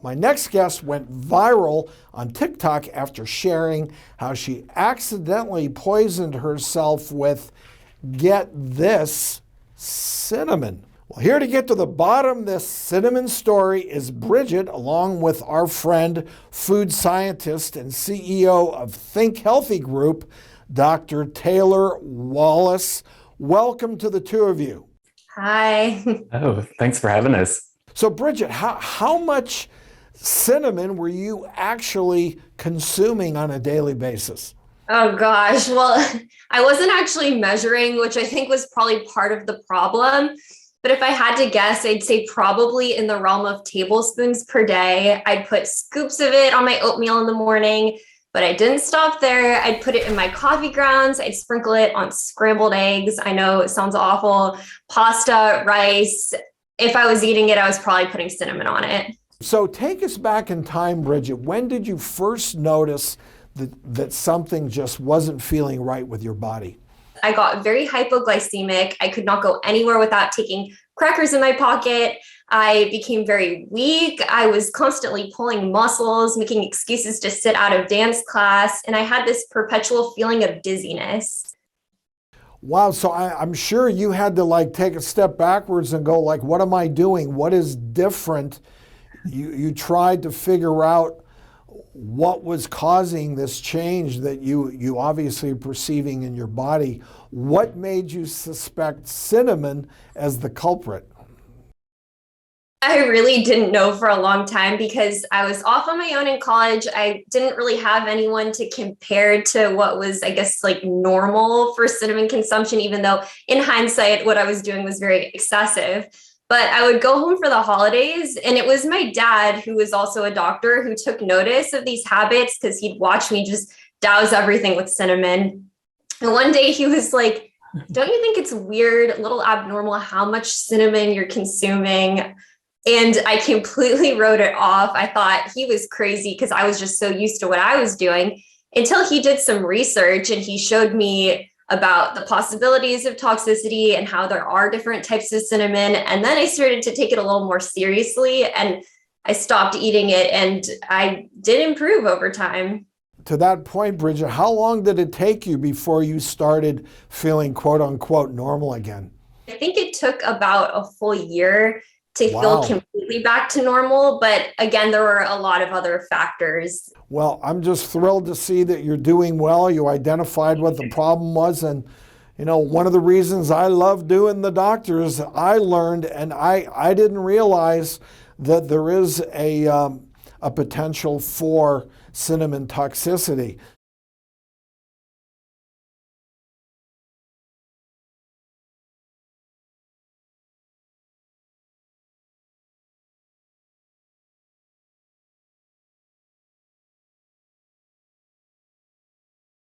My next guest went viral on TikTok after sharing how she accidentally poisoned herself with, get this, cinnamon. Well, here to get to the bottom of this cinnamon story is Bridget, along with our friend, food scientist and CEO of Think Healthy Group, Dr. Taylor Wallace. Welcome to the two of you. Hi. Oh, thanks for having us. So, Bridget, how much cinnamon were you actually consuming on a daily basis? Oh gosh. Well, I wasn't actually measuring, which I think was probably part of the problem. But if I had to guess, I'd say probably in the realm of tablespoons per day. I'd put scoops of it on my oatmeal in the morning, but I didn't stop there. I'd put it in my coffee grounds. I'd sprinkle it on scrambled eggs. I know it sounds awful. Pasta, rice. If I was eating it, I was probably putting cinnamon on it. So take us back in time, Bridget. When did you first notice that something just wasn't feeling right with your body? I got very hypoglycemic. I could not go anywhere without taking crackers in my pocket. I became very weak. I was constantly pulling muscles, making excuses to sit out of dance class. And I had this perpetual feeling of dizziness. Wow, so I'm sure you had to take a step backwards and go what am I doing? What is different? You tried to figure out what was causing this change that you obviously are perceiving in your body. What made you suspect cinnamon as the culprit? I really didn't know for a long time because I was off on my own in college. I didn't really have anyone to compare to what was, I guess, normal for cinnamon consumption, even though in hindsight, what I was doing was very excessive. But I would go home for the holidays, and it was my dad, who was also a doctor, who took notice of these habits because he'd watch me just douse everything with cinnamon. And one day he was like, "Don't you think it's weird, a little abnormal how much cinnamon you're consuming?" And I completely wrote it off. I thought he was crazy because I was just so used to what I was doing until he did some research and he showed me about the possibilities of toxicity and how there are different types of cinnamon. And then I started to take it a little more seriously and I stopped eating it and I did improve over time. To that point, Bridget, how long did it take you before you started feeling quote unquote normal again? I think it took about a full year to Wow. feel completely back to normal. But again, there were a lot of other factors. Well, I'm just thrilled to see that you're doing well. You identified what the problem was. And, one of the reasons I love doing the doctors, I learned, and I didn't realize that there is a potential for cinnamon toxicity.